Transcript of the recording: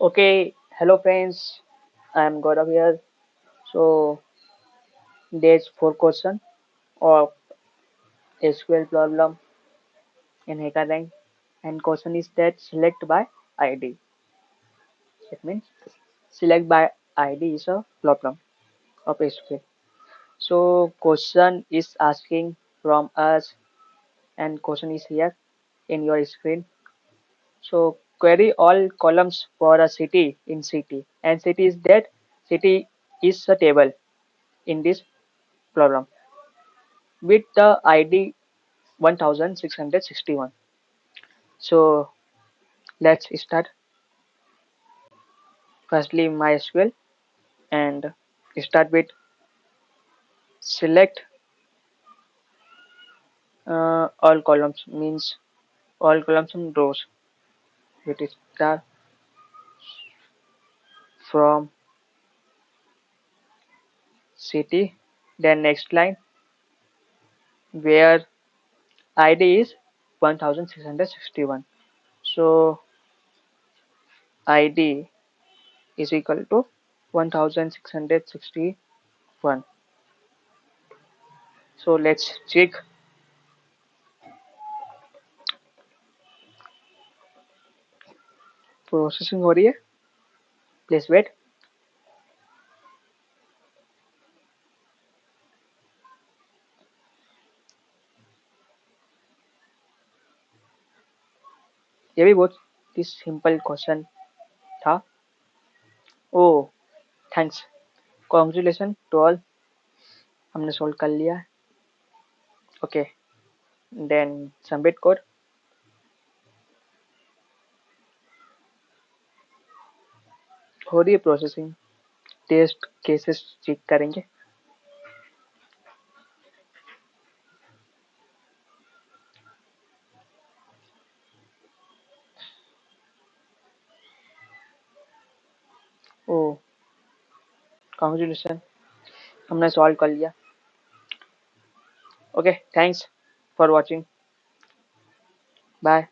Okay, hello friends. I am Gaurav here. So there's four question of SQL problem in Hackerrank, and question is that select by ID. It means select by ID is a problem of SQL. So question is asking from us, and question is here in your screen. So query all columns for a city in city, and city is that city is a table in this problem with the ID 1661. So let's start. Firstly, MySQL and start with select all columns means all columns and rows. It is start from city. Then next line where ID is 1661. So ID is equal to 1661. So let's check processing हो रही है. Please wait. ये भी बहुत ही simple question था. Oh thanks. Congratulation to all. हमने solve कर लिया है. Okay then submit code. हो रही है प्रोसेसिंग. टेस्ट केसेस चेक करेंगे. ओह कॉन्ग्रेचुलेशन. हमने सॉल्व कर लिया. Okay thanks for watching. Bye.